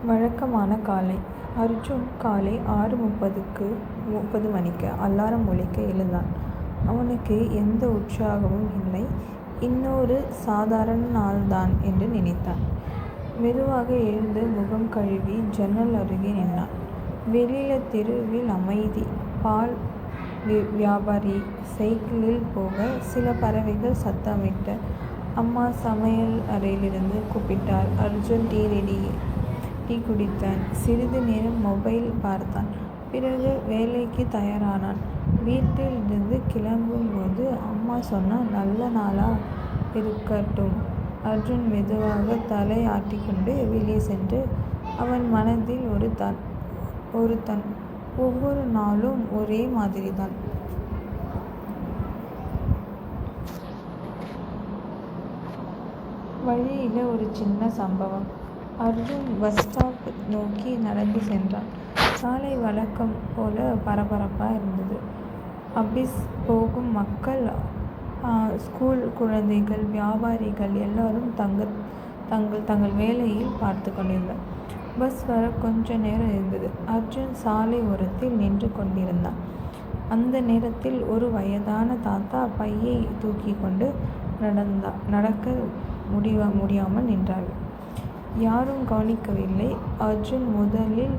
வழக்கமான காலை. அர்ஜுன் காலை 6:30 மணிக்கு அலாரம் ஒலிக்க எழுந்தான். அவனுக்கு எந்த உற்சாகமும் இல்லை. இன்னொரு சாதாரண நாள்தான் என்று நினைத்தான். மெதுவாக எழுந்து முகம் கழுவி ஜன்னல் அருகே நின்றான். வெளியில் தெருவில் அமைதி. பால் வியாபாரி சைக்கிளில் போக, சில பறவைகள் சத்தமிட்ட. அம்மா சமையல் அறையிலிருந்து கூப்பிட்டார். அர்ஜுன் டீ குடித்தான். சிறிது நேரம் மொபைல் பார்த்தான். பிறகு வேலைக்கு தயாரானான். வீட்டில் இருந்து கிளம்பும்போது அம்மா சொன்னார், நல்ல நாளா இருக்கட்டும். அர்ஜுன் மெதுவாக தலை ஆட்டிக்கொண்டு வெளியே சென்று, அவன் மனதில் ஒரு தன் ஒவ்வொரு நாளும் ஒரே மாதிரிதான். வழியில் ஒரு சின்ன சம்பவம். அர்ஜுன் பஸ் ஸ்டாப் நோக்கி நடந்து சென்றான். சாலை வழக்கம் போல பரபரப்பாக இருந்தது. ஆபீஸ் போகும் மக்கள், ஸ்கூல் குழந்தைகள், வியாபாரிகள் எல்லாரும் தங்கள் வேலையில் பார்த்து கொண்டிருந்தார். பஸ் வர கொஞ்ச நேரம் இருந்தது. அர்ஜுன் சாலை ஓரத்தில் நின்று கொண்டிருந்தான். அந்த நேரத்தில் ஒரு வயதான தாத்தா பையை தூக்கி கொண்டு நடக்க முடியாமல் நின்றார்கள். யாரும் கவனிக்கவில்லை. அர்ஜுன் முதலில்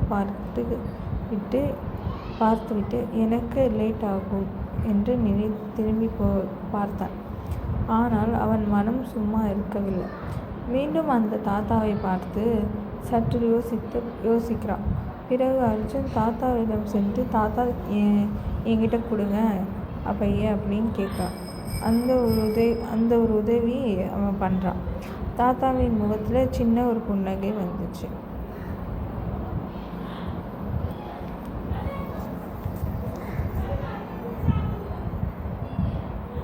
பார்த்துவிட்டு எனக்கு லேட் ஆகும் என்று திரும்பி பார்த்தான். ஆனால் அவன் மனம் சும்மா இருக்கவில்லை. மீண்டும் அந்த தாத்தாவை பார்த்து சற்று யோசிக்கிறான். பிறகு அர்ஜுன் தாத்தாவிடம் சென்று, தாத்தா என்கிட்ட கொடுங்க அப்பைய அப்படின்னு கேட்குறான். அந்த ஒரு உதவி அவன் பண்ணுறான். தாத்தாவின் முகத்தில் சின்ன ஒரு புன்னகை வந்துச்சு.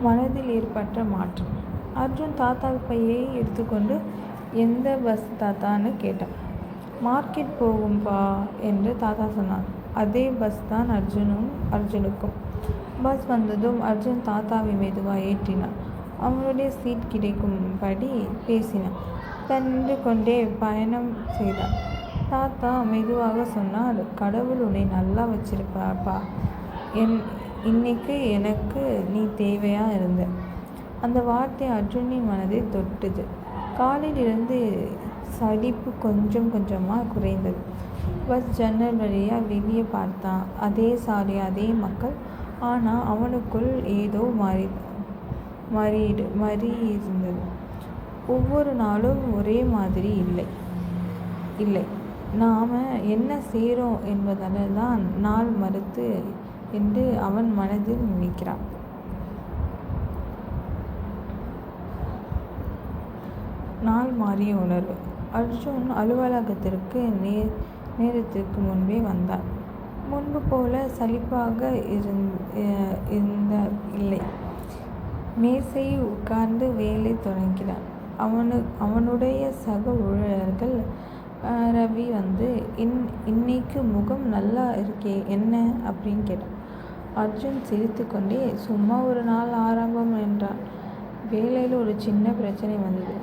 மனதில் ஏற்பட்ட மாற்றம். அர்ஜுன் தாத்தா பையை எடுத்துக்கொண்டு, எந்த பஸ் தாத்தான்னு கேட்டான். மார்க்கெட் போகும்பா என்று தாத்தா சொன்னான். அதே பஸ் தான் அர்ஜுனுக்கும். பஸ் வந்ததும் அர்ஜுன் தாத்தாவை மெதுவாக ஏற்றினான். அவனுடைய சீட் கிடைக்கும்படி பேசினான். நின்று கொண்டே பயணம் செய்தான். தாத்தா மெதுவாக சொன்னார், கடவுள் உன்னை நல்லா வச்சிருப்பாப்பா. இன்னைக்கு எனக்கு நீ தேவையா இருந்த. அந்த வார்த்தை அர்ஜுனின் மனதை தொட்டுது. காலில் இருந்து சலிப்பு கொஞ்சம் கொஞ்சமாக குறைந்தது. பஸ் ஜன்னல் வழியாக வெளியே பார்த்தான். அதே சாலை, அதே மக்கள். ஆனால் அவனுக்குள் ஏதோ மாறி இருந்தது. ஒவ்வொரு நாளும் ஒரே மாதிரி இல்லை. நாம் என்ன செய்கிறோம் என்பதால் தான் நாள் மறுத்து என்று அவன் மனதில் நினைக்கிறான். நாள் மாறிய உணர்வு. அர்ஜுன் அலுவலகத்திற்கு நேரத்திற்கு முன்பே வந்தான். முன்பு போல சலிப்பாக இல்லை. மேசையில் உட்கார்ந்து வேலை தொடங்கினான். அவனுடைய சக ஊழியர்கள் ரவி வந்து, இன்னைக்கு முகம் நல்லா இருக்கே, என்ன அப்படின்னு கேட்டான். அர்ஜுன் சிரித்து கொண்டே, சும்மா ஒரு நாள் ஆரம்பம் என்றான். வேலையில் ஒரு சின்ன பிரச்சனை வந்தது.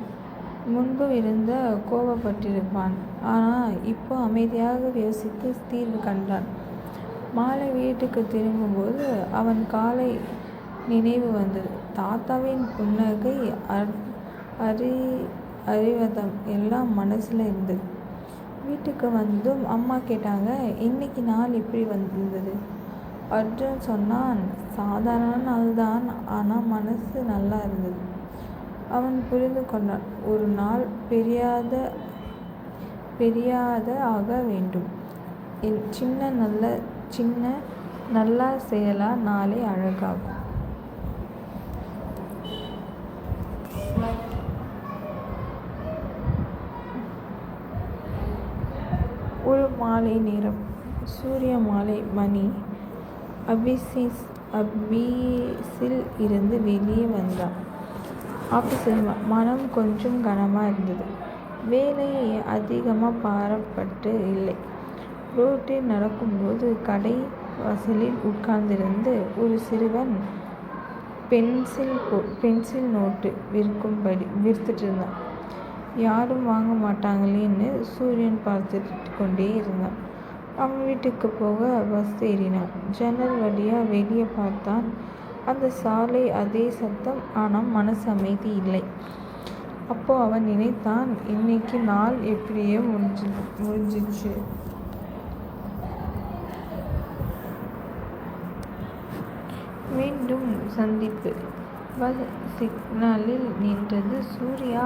முன்பு இருந்த கோபப்பட்டிருப்பான். ஆனால் இப்போ அமைதியாக யோசித்து தீர்வு கண்டான். மாலை வீட்டுக்கு திரும்பும்போது அவன் காலை நினைவு வந்தது. தாத்தாவின் புன்னகை, அறிவதம் எல்லாம் மனசில் இருந்தது. வீட்டுக்கு வந்ததும் அம்மா கேட்டாங்க, இன்னைக்கு நாள் இப்படி வந்தது. அர்ஜுன் சொன்னான், சாதாரண நாள் தான், ஆனால் மனசு நல்லா இருந்தது. அவன் புரிந்து கொண்டான். ஒரு நாள் பெரியாத ஆக வேண்டும். சின்ன நல்லா செய்யலாம், நாளை அழகாகும். ஒரு மாலை நேரம். சூரிய மாலை மணி. ஆபீஸில் இருந்து வெளியே வந்தான். ஆஃபீஸில் மனம் கொஞ்சம் கனமாக இருந்தது. வேலை அதிகமாக பாரப்பட்டு இல்லை. ரோட்டில் நடக்கும்போது கடை வாசலில் உட்கார்ந்திருந்து ஒரு சிறுவன் பென்சில் நோட்டு விற்றுட்டு இருந்தான். யாரும் வாங்க மாட்டாங்களேன்னு சூரியன் பார்த்துட்டு கொண்டே இருந்தான். அவன் வீட்டுக்கு போக பஸ் ஏறினான். ஜன்னல் வழியாக வெளியே பார்த்தான். அந்த சாலை அதே சத்தம். ஆனால் மனசு அமைதி இல்லை. அப்போ அவன் நினைத்தான், இன்னைக்கு நாள் எப்படியோ முடிஞ்சிச்சு. மீண்டும் சந்திப்பு. பஸ் சிக்னலில் நின்றது. சூர்யா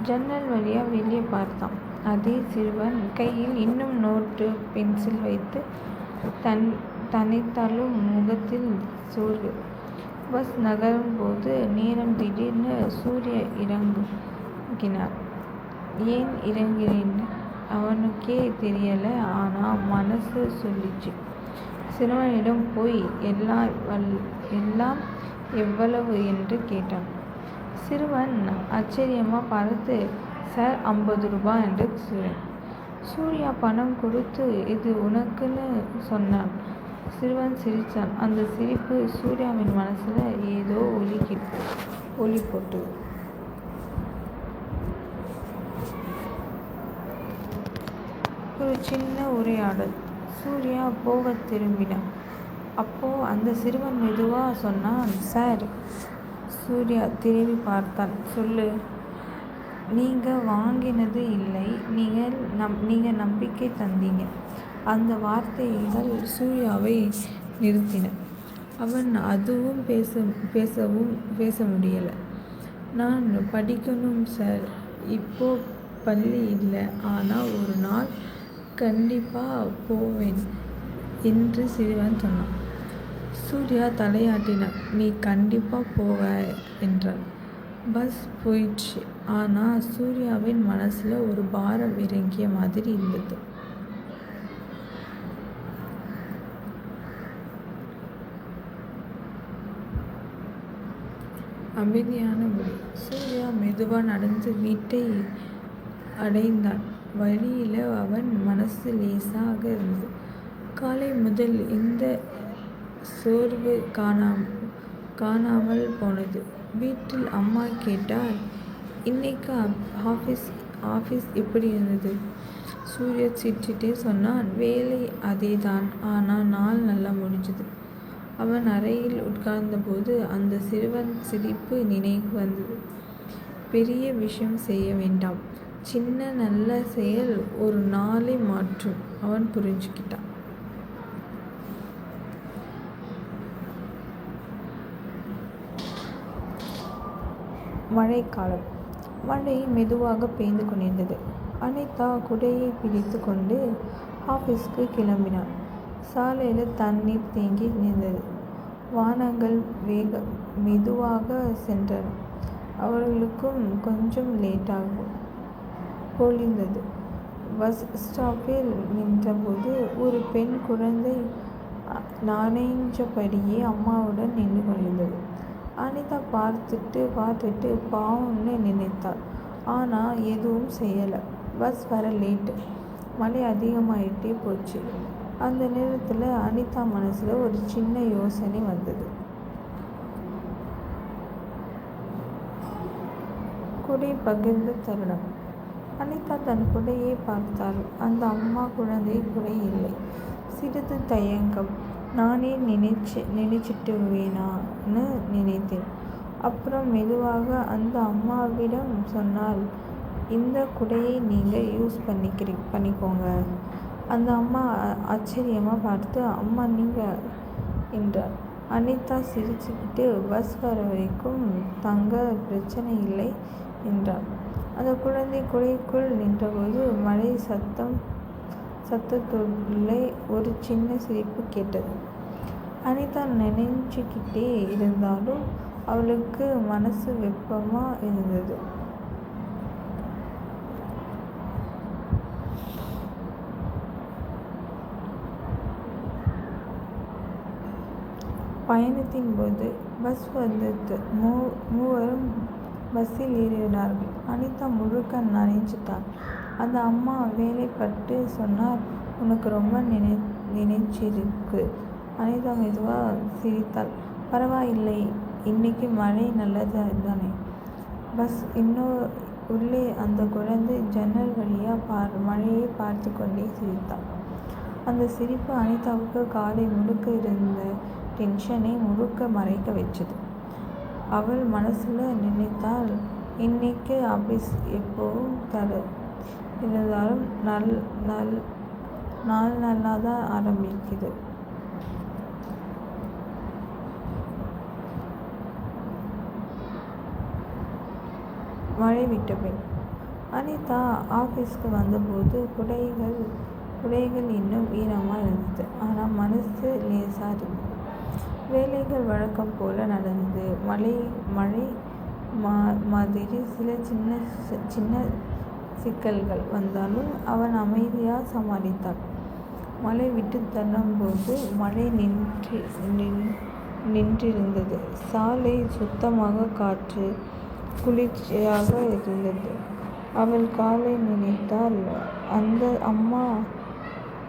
ஜன்னல் வழியாக வெளியே பார்த்தான். அதே சிறுவன் கையில் இன்னும் நோட்டு பென்சில் வைத்து தனித்தாலும் முகத்தில் சோர்வு. பஸ் நகரும் போது நேரம். திடீர்னு சூர்யா இறங்கினார். ஏன் இறங்கினேன் அவனுக்கே தெரியலை. ஆனால் மனசு சொல்லிச்சு. சிறுவனிடம் போய் எல்லாம் எவ்வளவு என்று கேட்டான். சிறுவன் ஆச்சரியமாக பார்த்து, சார் 50 ரூபாய் என்று சொன்னான். சூர்யா பணம் கொடுத்து இது உனக்குன்னு சொன்னான். சிறுவன் சிரித்தான். அந்த சிரிப்பு சூர்யாவின் மனசில் ஏதோ ஒலி போட்டது. ஒரு சின்ன உரையாடல். சூர்யா போக திரும்பினான். அப்போது அந்த சிறுவன் மெதுவாக சொன்னான், சார். சூர்யா திரும்பி பார்த்தான். சொல்லு. நீங்கள் வாங்கினது இல்லை, நீங்கள் நம்பிக்கை தந்தீங்க. அந்த வார்த்தைகள் சூர்யாவை நிறுத்தின. அவன் அதுவும் பேச முடியலை. நான் படிக்கணும் சார். இப்போ பள்ளி இல்லை, ஆனால் ஒரு நாள் கண்டிப்பாக போவேன் என்று சிறுவன் சொன்னான். சூர்யா தலையாட்டினான். நீ கண்டிப்பாக போவ என்றான். பஸ் போயிடுச்சு. ஆனால் சூர்யாவின் மனசில் ஒரு பாரம் இறங்கிய மாதிரி இருந்தது. அமைதியான மொழி. சூர்யா மெதுவாக நடந்து வீட்டை அடைந்தான். வழியில் அவன் மனசு லேசாக இருந்தது. காலை முதல் இந்த சோர்வு காணாமல் போனது. வீட்டில் அம்மா கேட்டால், இன்னைக்கு ஆஃபீஸ் எப்படி இருந்தது? சூர்யா சிரிச்சிட்டே சொன்னான், வேலை அதே தான், ஆனால் நாள் நல்லா முடிஞ்சது. அவன் அறையில் உட்கார்ந்தபோது அந்த சிறுவன் சிரிப்பு நினைவு வந்தது. பெரிய விஷயம் செய்ய வேண்டாம், சின்ன நல்ல செயல் ஒரு நாளை மாற்றும். அவன் புரிஞ்சுக்கிட்டான். மழைக்காலம். மழை மெதுவாக பெய்து கொண்டிருந்தது. அனிதா குடையை பிடித்து கொண்டு ஆஃபீஸ்க்கு கிளம்பினான். சாலையில் தண்ணீர் தேங்கி நின்றது. வாகனங்கள் மெதுவாக சென்றன. அவர்களுக்கும் கொஞ்சம் லேட்டாகும் போலிருந்தது. பஸ் ஸ்டாப்பில் நின்றபோது ஒரு பெண் குழந்தை நனைஞ்சபடியே அம்மாவுடன் நின்று கொண்டிருந்தது. அனிதா பார்த்துட்டு பாவம்னு நினைத்தாள். ஆனால் எதுவும் செய்யலை. பஸ் வர லேட்டு. மழை அதிகமாயிட்டே போச்சு. அந்த நேரத்தில் அனிதா மனசில் ஒரு சின்ன யோசனை வந்தது. குடை பகிர்ந்த தருணம். அனிதா தன் குடையை பார்த்தாள். அந்த அம்மா குழந்தை குடை இல்லை. சிறிது தயங்கம். நானே நினைச்சிட்டு வேணான்னு நினைத்தேன். அப்புறம் மெதுவாக அந்த அம்மாவிடம் சொன்னால், இந்த குடையை நீங்கள் யூஸ் பண்ணிக்கோங்க. அந்த அம்மா ஆச்சரியமாக பார்த்து, அம்மா நீங்கள் என்றார். அனிதா சிரிச்சுக்கிட்டு, பஸ் வர வரைக்கும் தங்க பிரச்சனை இல்லை என்றார். அந்த குழந்தை குடைக்குள் நின்றபோது மழை சத்தத்துள்ளே ஒரு சின்ன சிரிப்பு கேட்டது. அனிதா நினைச்சுக்கிட்டே இருந்தாலும் அவளுக்கு மனசு வெப்பமாக இருந்தது. பயணத்தின் போது பஸ் வந்தது. மூவரும் பஸ்ஸில் ஏறினார்கள். அனிதா முழுக்க நனைஞ்சிட்டாள். அந்த அம்மா வேலைப்பட்டு சொன்னார், உனக்கு ரொம்ப நினைச்சிருக்கு. அனிதா மெதுவாக சிரித்தாள். பரவாயில்லை, இன்னைக்கு மழை நல்லது தானே. பஸ் உள்ளே அந்த குழந்தை ஜன்னல் வழியாக மழையை பார்த்து கொண்டே சிரித்தான். அந்த சிரிப்பு அனிதாவுக்கு காலை முழுக்க இருந்த டென்ஷனை முழுக்க மறைக்க வச்சது. அவள் மனசுல நினைத்தாள், இன்னைக்கு ஆபீஸ் எப்போவும் இருந்தாலும் நாள் நல்லா தான் ஆரம்பிக்குது. மழை விட்ட பின் அனிதா ஆஃபீஸ்க்கு வந்தபோது குடைகள் இன்னும் ஈரமாக இருந்தது. ஆனால் மனசு லேசாக இருந்தது. வேலைகள் வழக்கம் போல் நடந்தது. மழை மாதிரி சில சின்ன சிக்கல்கள் வந்தாலும் அவன் அமைதியாக சமாளித்தான். மழை விட்டு தள்ளும்போது மழை நின்றிருந்தது. சாலை சுத்தமாக, காற்று குளிர்ச்சியாக இருந்தது. அவள் காலை நினைத்தாள்,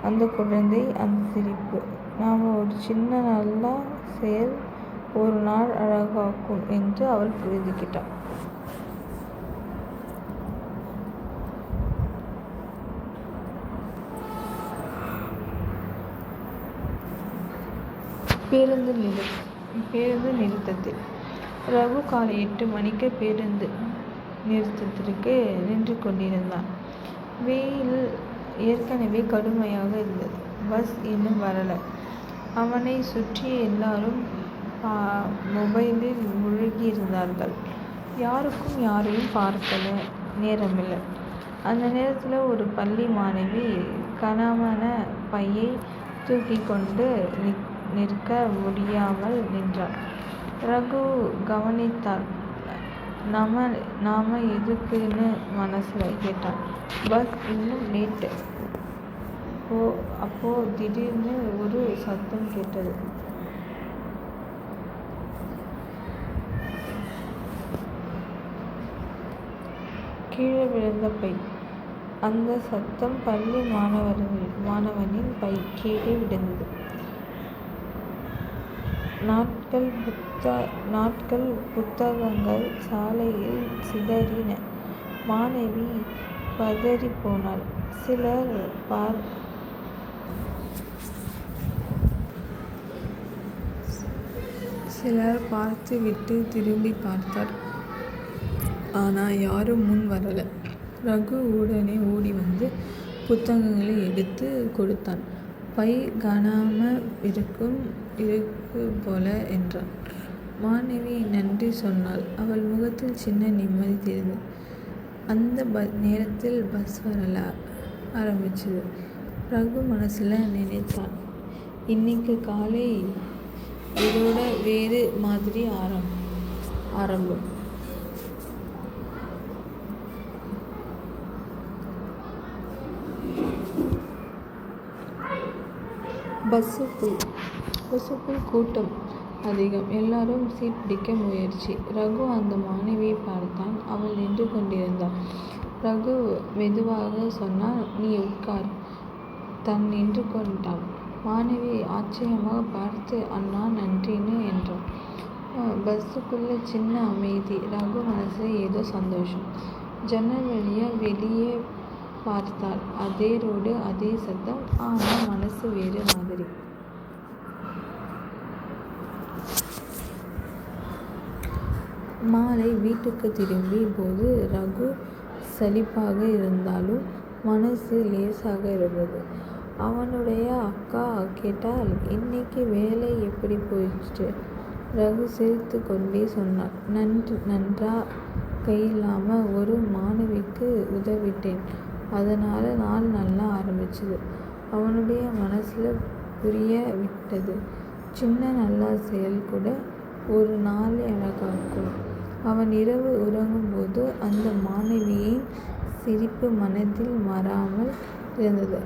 அந்த குழந்தை, அந்த சிரிப்பு. நாம் ஒரு சின்ன நல்ல செயல் ஒரு நாள் அழகாக்கும் என்று அவள் புரிந்துகிட்டாள். பேருந்து நிறுத்தத்தில் ரகு காலை 8 மணிக்கு பேருந்து நிறுத்தத்திற்கு நின்று கொண்டிருந்தான். வெயில் ஏற்கனவே கடுமையாக இருந்தது. பஸ் இன்னும் வரலை. அவனை சுற்றி எல்லாரும் மொபைலில் மூழ்கியிருந்தார்கள். யாருக்கும் யாரையும் பார்க்கல நேரமில்லை. அந்த நேரத்தில் ஒரு பள்ளி மாணவி கனமான பையை தூக்கி கொண்டு நிற்க முடியாமல் நின்றாள். ரகு கவனித்தாள். நாம எதுக்குன்னு மனசுல கேட்டான். பஸ் இன்னும் லேட்டு. அப்போ திடீர்னு ஒரு சத்தம் கேட்டது. கீழே விழுந்த பை. அந்த சத்தம் பள்ளி மாணவனின் பை கீழே விழுந்தது. நாட்கள் புத்தகங்கள் சாலையில் சிதறின. மாணவி பதறிப்போனாள். சிலர் பார்த்துவிட்டு திரும்பி பார்த்தார். ஆனால் யாரும் முன் வரல. ரகு உடனே ஓடி வந்து புத்தகங்களை எடுத்து கொடுத்தான். பை காணாம இருக்கு போல என்றான். மாணவி நன்றி சொன்னாள். அவள் முகத்தில் சின்ன நிம்மதி தெரிந்தது. அந்த நேரத்தில் பஸ் வரல ஆரம்பிச்சது. ரகு மனசுல நினைத்தான், இன்னைக்கு காலை இதோட வேறு மாதிரி ஆரம்பம். பஸ்ஸுக்குள் கூட்டம் அதிகம். எல்லாரும் சீட் பிடிக்க முயற்சி. ரகு அந்த மாணவியை பார்த்தான். அவள் நின்று கொண்டிருந்தாள். ரகு மெதுவாக சொன்னான், நீ உட்கார். தன் நின்று கொண்டாள். மாணவி ஆச்சரியமாக பார்த்து, அண்ணா நன்றின்னு என்றான். பஸ்ஸுக்குள்ள சின்ன அமைதி. ரகு மனசுல ஏதோ சந்தோஷம். ஜன்னல் வழியா வெளியே பார்த்தாள். அதே ரோடு, அதே சத்தம். ஆனால் மனசு வேறு மாதிரி. மாலை வீட்டுக்கு திரும்பிய போது ரகு சலிப்பாக இருந்தாலும் மனசு லேசாக இருந்தது. அவனுடைய அக்கா கேட்டால், இன்னைக்கு வேலை எப்படி போயிடுச்சு? ரகு சிரித்து கொண்டே சொன்னான், நன்றா. கையில்லாமல் ஒரு மாணவிக்கு உதவிட்டேன். அதனால் நாள் நல்லா ஆரம்பிச்சது. அவனுடைய மனசில் புரிய விட்டது, சின்ன நல்ல செயல் கூட ஒரு நாளை அழகாக்கும். அவன் இரவு உறங்கும்போது அந்த மாணவியின் சிரிப்பு மனதில் மாறாமல் இருந்தது.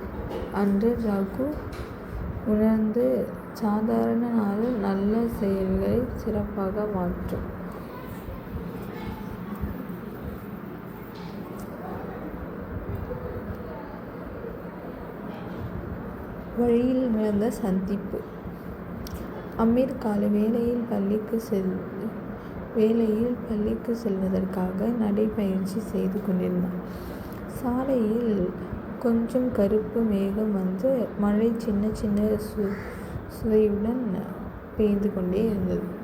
அன்று ரகு உணர்ந்து, சாதாரண நாளில் நல்ல செயல்களை சிறப்பாக மாற்றும். வழியில் நடந்த சந்திப்பு. அமீர் காலை வேளையில் பள்ளிக்கு வேளையில் பள்ளிக்கு செல்வதற்காக நடைப்பயிற்சி செய்து கொண்டிருந்தான். சாலையில் கொஞ்சம் கருப்பு மேகம் வந்து மழை சின்ன சின்ன சுளையுடன் பெய்து கொண்டே இருந்தது.